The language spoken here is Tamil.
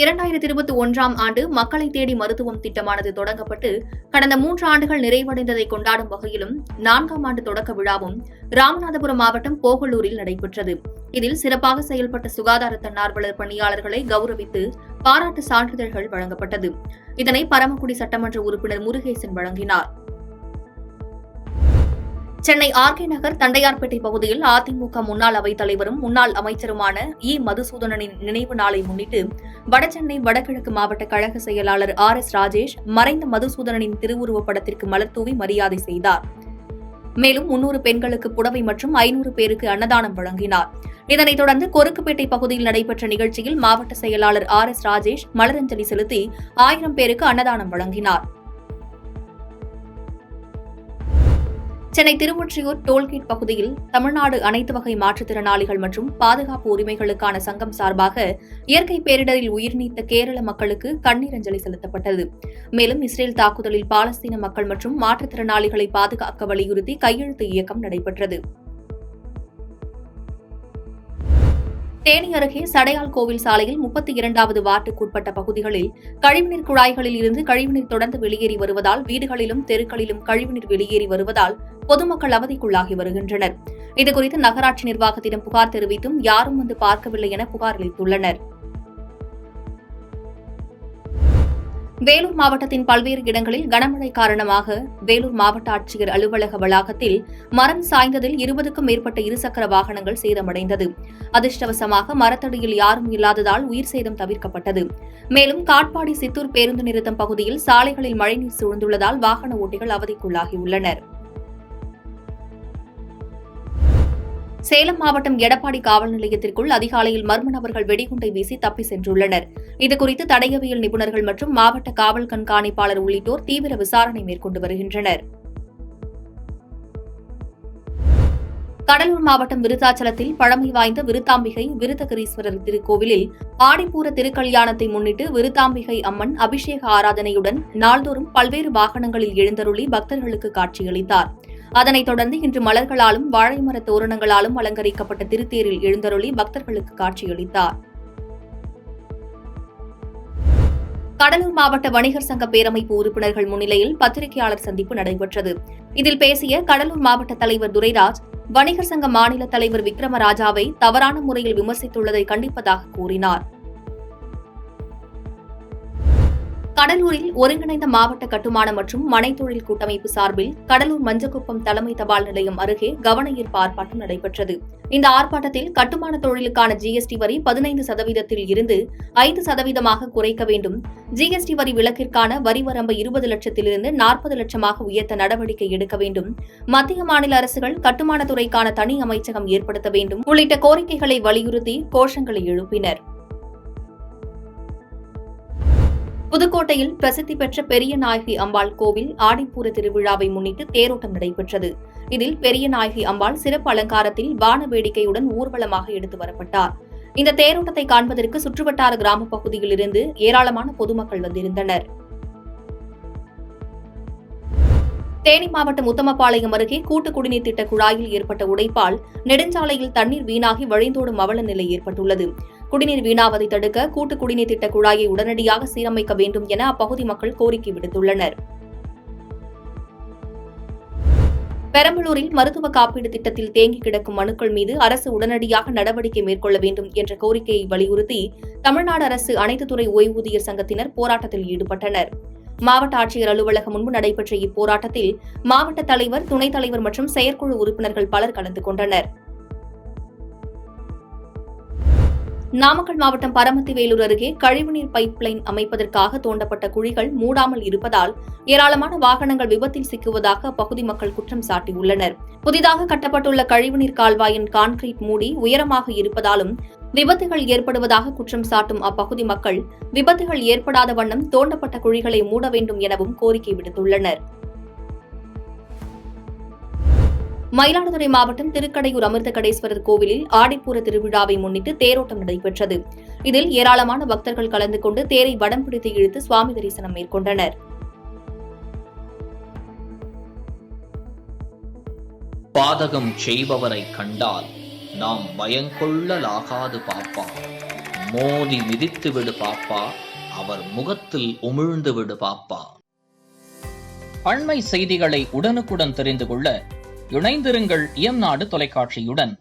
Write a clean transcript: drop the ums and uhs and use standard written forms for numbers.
2021ஆம் ஆண்டு மக்களை தேடி மருத்துவம் திட்டமானது தொடங்கப்பட்டு கடந்த 3 ஆண்டுகள் நிறைவடைந்ததை கொண்டாடும் வகையிலும் 4ஆம் ஆண்டு தொடக்க விழாவும் ராமநாதபுரம் மாவட்டம் போகலூரில் நடைபெற்றது. இதில் சிறப்பாக செயல்பட்ட சுகாதார தன்னார்வலர் பணியாளர்களை கௌரவித்து பாராட்டு சான்றிதழ்கள் வழங்கப்பட்டது. இதனை பரமக்குடி சட்டமன்ற உறுப்பினர் முருகேசன் வழங்கினார். சென்னை ஆர்கே நகர் தண்டையார்பேட்டை பகுதியில் அதிமுக முன்னாள் அவைத்தலைவரும் முன்னாள் அமைச்சருமான மதுசூதனனின் நினைவு நாளை முன்னிட்டு வடசென்னை வடகிழக்கு மாவட்ட கழக செயலாளர் RS ராஜேஷ் மறைந்த மதுசூதனனின் திருவுருவப் படத்திற்கு மலர்தூவி மரியாதை செய்தார். மேலும் 300 பெண்களுக்கு புடவை மற்றும் 500 பேருக்கு அன்னதானம் வழங்கினார். இதனைத் தொடர்ந்து கொருக்குப்பேட்டை பகுதியில் நடைபெற்ற நிகழ்ச்சியில் மாவட்ட செயலாளர் RS ராஜேஷ் மலரஞ்சலி செலுத்தி 1000 பேருக்கு அன்னதானம் வழங்கினார். சென்னை திருவொற்றியூர் டோல்கேட் பகுதியில் தமிழ்நாடு அனைத்து வகை மாற்றுத்திறனாளிகள் மற்றும் பாதுகாப்பு உரிமைகளுக்கான சங்கம் சார்பாக இயற்கை பேரிடரில் உயிர்நீத்த கேரள மக்களுக்கு கண்ணீர் அஞ்சலி செலுத்தப்பட்டது. மேலும் இஸ்ரேல் தாக்குதலில் பாலஸ்தீன மக்கள் மற்றும் மாற்றுத்திறனாளிகளை பாதுகாக்க வலியுறுத்தி கையெழுத்து இயக்கம் நடைபெற்றது. தேனி அருகே சடையால் கோவில் சாலையில் 32வது வார்டுக்குட்பட்ட பகுதிகளில் கழிவுநீர் குழாய்களில் இருந்து கழிவுநீர் தொடர்ந்து வெளியேறி வருவதால் வீடுகளிலும் தெருக்களிலும் கழிவுநீர் வெளியேறி வருவதால் பொதுமக்கள் அவதிக்குள்ளாகி வருகின்றனர். இதுகுறித்து நகராட்சி நிர்வாகத்திடம் புகார் தெரிவித்தும் யாரும் வந்து பார்க்கவில்லை என புகார் அளித்துள்ளனர். வேலூர் மாவட்டத்தின் பல்வேறு இடங்களில் கனமழை காரணமாக வேலூர் மாவட்ட ஆட்சியர் அலுவலக வளாகத்தில் மரம் சாய்ந்ததில் 20க்கும் மேற்பட்ட இருசக்கர வாகனங்கள் சேதமடைந்தது. அதிர்ஷ்டவசமாக மரத்தடியில் யாரும் இல்லாததால் உயிர் சேதம் தவிர்க்கப்பட்டது. மேலும் காட்பாடி சித்தூர் பேருந்து நிறுத்தம் பகுதியில் சாலைகளில் மழைநீர் சூழ்ந்துள்ளதால் வாகன ஓட்டிகள் அவதிக்குள்ளாகியுள்ளனர். சேலம் மாவட்டம் எடப்பாடி காவல் நிலையத்திற்குள் அதிகாலையில் மர்ம நபர்கள் வெடிகுண்டை வீசி தப்பி சென்றுள்ளனர். இதுகுறித்து தடயவியல் நிபுணர்கள் மற்றும் மாவட்ட காவல் கண்காணிப்பாளர் உள்ளிட்டோர் தீவிர விசாரணை மேற்கொண்டு வருகின்றனர். கடலூர் மாவட்டம் விருத்தாச்சலத்தில் பழமை வாய்ந்த விருத்தாம்பிகை விருத்தகிரீஸ்வரர் திருக்கோவிலில் ஆடிப்பூர திருக்கல்யாணத்தை முன்னிட்டு விருத்தாம்பிகை அம்மன் அபிஷேக ஆராதனையுடன் நாள்தோறும் பல்வேறு வாகனங்களில் எழுந்தருளி பக்தர்களுக்கு காட்சியளித்தார். அதனைத் தொடர்ந்து இன்று மலர்களாலும் வாழைமர தோரணங்களாலும் அலங்கரிக்கப்பட்ட திருத்தேரில் எழுந்தருளி பக்தர்களுக்கு காட்சியளித்தார். கடலூர் மாவட்ட வணிகர் சங்க பேரமைப்பு உறுப்பினர்கள் முன்னிலையில் பத்திரிகையாளர் சந்திப்பு நடைபெற்றது. இதில் பேசிய கடலூர் மாவட்ட தலைவர் துரைராஜ், வணிகர் சங்க மாநில தலைவர் விக்ரமராஜாவை தவறான முறையில் விமர்சித்துள்ளதை கண்டிப்பதாக கூறினார். கடலூரில் ஒருங்கிணைந்த மாவட்ட கட்டுமான மற்றும் மனைத்தொழில் கூட்டமைப்பு சார்பில் கடலூர் மஞ்சக்குப்பம் தலைமை தபால் நிலையம் அருகே கவன ஈர்ப்பு ஆர்ப்பாட்டம் நடைபெற்றது. இந்த ஆர்ப்பாட்டத்தில் கட்டுமான தொழிலுக்கான GST வரி 15% இருந்து 5% குறைக்க வேண்டும், GST வரி விலக்கிற்கான வரி வரம்பை 20 லட்சத்திலிருந்து 40 லட்சமாக உயர்த்த நடவடிக்கை எடுக்க வேண்டும், மத்திய மாநில அரசுகள் கட்டுமானத்துறைக்கான தனி அமைச்சகம் ஏற்படுத்த வேண்டும் உள்ளிட்ட கோரிக்கைகளை வலியுறுத்தி கோஷங்களை எழுப்பினர். புதுக்கோட்டையில் பிரசித்தி பெற்ற பெரிய நாயகி அம்பாள் கோவில் ஆடிப்பூர திருவிழாவை முன்னிட்டு தேரோட்டம் நடைபெற்றது. இதில் பெரிய நாயகி அம்பாள் சிறப்பு அலங்காரத்தில் வான வேடிக்கையுடன் ஊர்வலமாக எடுத்து வரப்பட்டார். இந்த தேரோட்டத்தை காண்பதற்கு சுற்றுவட்டார கிராம பகுதியிலிருந்து ஏராளமான பொதுமக்கள் வந்திருந்தனர். தேனி மாவட்டம் உத்தமபாளையம் அருகே கூட்டு குடிநீர் திட்ட குழாயில் ஏற்பட்ட உடைப்பால் நெடுஞ்சாலையில் தண்ணீர் வீணாகி வழிந்தோடும் அவல நிலை ஏற்பட்டுள்ளது. குடிநீர் வீணாவதை தடுக்க கூட்டு குடிநீர் திட்ட குழாயை உடனடியாக சீரமைக்க வேண்டும் என அப்பகுதி மக்கள் கோரிக்கை விடுத்துள்ளனர். பெரம்பலூரில் மருத்துவ காப்பீடு திட்டத்தில் தேங்கி கிடக்கும் மனுக்கள் மீது அரசு உடனடியாக நடவடிக்கை மேற்கொள்ள வேண்டும் என்ற கோரிக்கையை வலியுறுத்தி தமிழ்நாடு அரசு அனைத்து துறை ஓய்வூதியர் சங்கத்தினர் போராட்டத்தில் ஈடுபட்டனர். மாவட்ட ஆட்சியர் அலுவலகம் முன்பு நடைபெற்ற இப்போராட்டத்தில் மாவட்ட தலைவர், துணைத் தலைவர் மற்றும் செயற்குழு உறுப்பினர்கள் பலர் கலந்து கொண்டனர். நாமக்கல் மாவட்டம் பரமத்திவேலூர் அருகே கழிவுநீர் பைப்லைன் அமைப்பதற்காக தோண்டப்பட்ட குழிகள் மூடாமல் இருப்பதால் ஏராளமான வாகனங்கள் விபத்தில் சிக்குவதாக அப்பகுதி மக்கள் குற்றம் சாட்டியுள்ளனர். புதிதாக கட்டப்பட்டுள்ள கழிவுநீர் கால்வாயின் கான்கிரீட் மூடி உயரமாக இருப்பதாலும் விபத்துகள் ஏற்படுவதாக குற்றம் சாட்டும் அப்பகுதி மக்கள் விபத்துகள் ஏற்படாத வண்ணம் தோண்டப்பட்ட குழிகளை மூட வேண்டும் எனவும் கோரிக்கை விடுத்துள்ளனர். மயிலாடுதுறை மாவட்டம் திருக்கடையூர் அமிர்த கடேஸ்வரர் கோவிலில் ஆடிப்பூர திருவிழாவை முன்னிட்டு தேரோட்டம் நடைபெற்றது. இதில் ஏராளமான பக்தர்கள் கலந்து கொண்டு தேரை வடம் பிடித்து இழுத்து சுவாமி தரிசனம் மேற்கொண்டனர். பாதகம் செய்பவரை கண்டால் நாம் பயங்கொள்ளலாகாது பாப்பா. மோதி மிதித்து விடு பாப்பா, அவர் முகத்தில் உமிழ்ந்து விடு பாப்பா. அண்மை செய்திகளை உடனுக்குடன் தெரிந்து கொள்ள இணைந்திருங்கள் இயம்நாடு தொலைக்காட்சியுடன்.